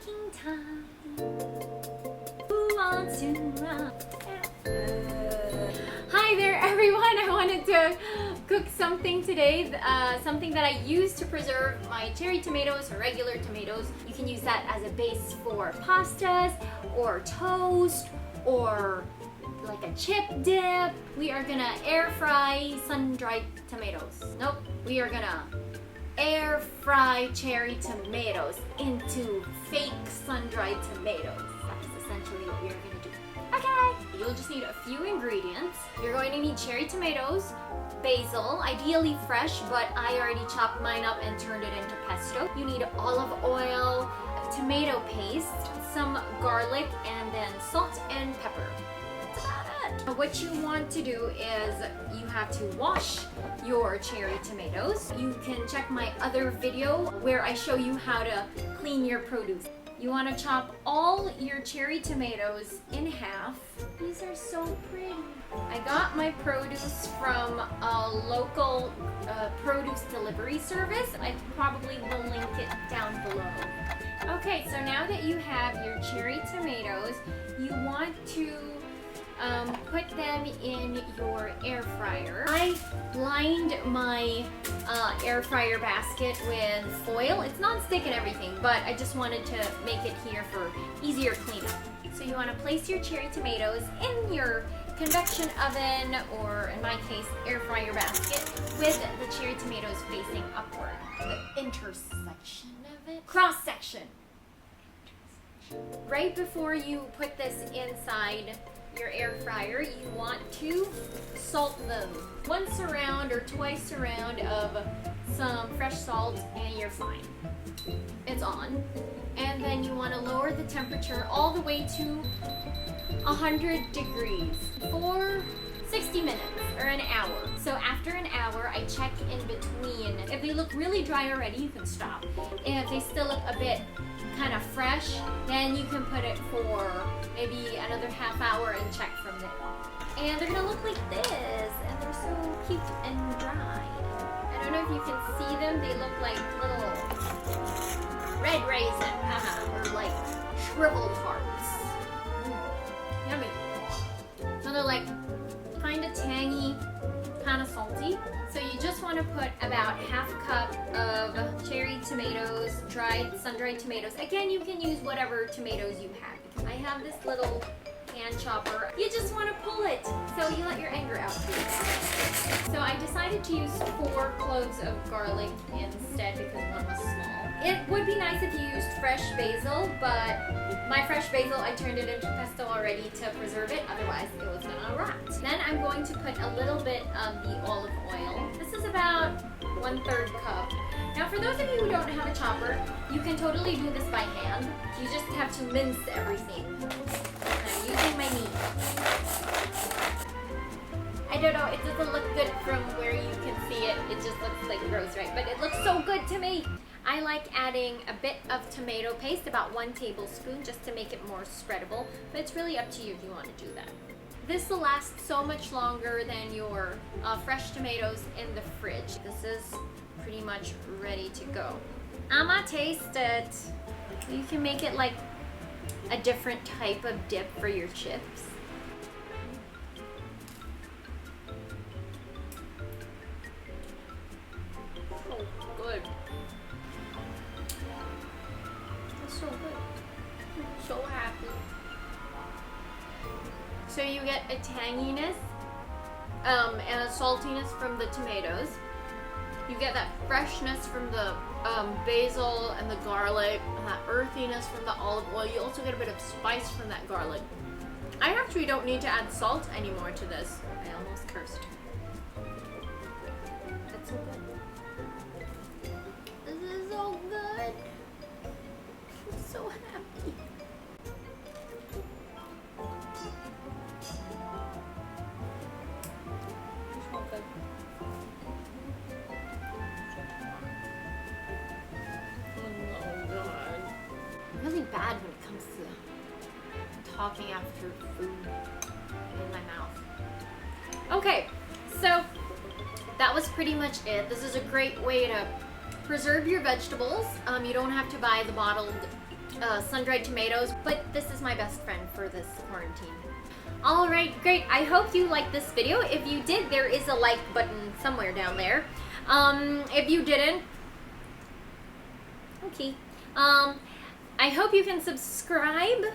cooking time. Who wants to run? Hi there everyone, I wanted to cook something today, something that I use to preserve my cherry tomatoes or regular tomatoes. You can use that as a base for pastas or toast or like a chip dip. We are gonna air fry sun-dried tomatoes. Nope, we are gonna air fry cherry tomatoes into fake sun-dried tomatoes. That's essentially what we are gonna do. Okay, you'll just need a few ingredients. You're going to need cherry tomatoes, basil, ideally fresh, but I already chopped mine up and turned it into pesto. You need olive oil, tomato paste, some garlic, and then salt and pepper. That's about it. What you want to do is you have to wash your cherry tomatoes. You can check my other video where I show you how to clean your produce. You want to chop all your cherry tomatoes in half. These are so pretty. I got my produce from a local produce delivery service. I probably will link it down below. Okay, so now that you have your cherry tomatoes, you want to put them in your air fryer. I lined my air fryer basket with foil. It's non-stick and everything, but I just wanted to make it here for easier cleanup. So you want to place your cherry tomatoes in your convection oven, or in my case, air fryer basket, with the cherry tomatoes facing upward. The intersection of it. Cross section. Right before you put this inside your air fryer, you want to salt them once around or twice around of some fresh salt and you're fine. It's on. And then you want to lower the temperature all the way to 100 degrees for 60 minutes or an hour. So after an hour, I check in between. If they look really dry already, you can stop. If they still look a bit kind of fresh, then you can put it for maybe another half hour and check from there. And they're gonna look like this, and they're so cute and dry. I don't know if you can see them. They look like little red raisins, or like shriveled hearts. Yummy. So they're like kind of tangy, kind of salty. So you just want to put about half a cup of cherry tomatoes, sun-dried tomatoes. Again, you can use whatever tomatoes you have. I have this little hand chopper. You just want to pull it, so you let your anger out too. So I decided to use 4 cloves of garlic instead because one was small. It would be nice if you used fresh basil, but my fresh basil, I turned it into pesto already to preserve it, otherwise it was gonna rot. Then I'm going to put a little bit of the olive oil. This is about 1/3 cup. Now for those of you who don't have a chopper, you can totally do this by hand. You just have to mince everything. I'm using my meat. I don't know, it doesn't look good from where you can see it. It just looks like gross, right? But it looks so good to me. I like adding a bit of tomato paste, about 1 tablespoon, just to make it more spreadable. But it's really up to you if you want to do that. This will last so much longer than your fresh tomatoes in the fridge. This is pretty much ready to go. I'ma taste it. You can make it like a different type of dip for your chips. So good. It's so good. I'm so happy. So you get a tanginess and a saltiness from the tomatoes. You get that freshness from the basil and the garlic, and that earthiness from the olive oil. You also get a bit of spice from that garlic. I actually don't need to add salt anymore to this. I almost cursed. It's so good. This is so good. I'm so happy. Really bad when it comes to talking after food in my mouth. Okay, so that was pretty much it. This is a great way to preserve your vegetables. You don't have to buy the bottled sun-dried tomatoes, but this is my best friend for this quarantine. Alright, great. I hope you liked this video. If you did, there is a like button somewhere down there. If you didn't, okay. I hope you can subscribe.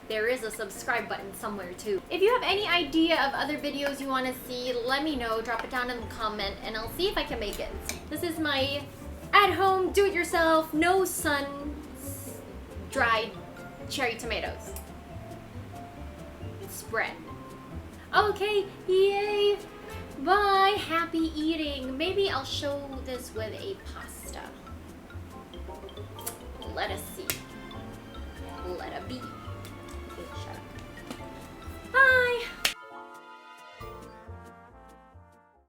There is a subscribe button somewhere too. If you have any idea of other videos you want to see, let me know. Drop it down in the comment and I'll see if I can make it. This is my at-home, do-it-yourself, no sun-dried cherry tomatoes spread. Okay, yay! Bye, happy eating. Maybe I'll show this with a pasta. Let us see. Let it be. Okay, shut up. Bye!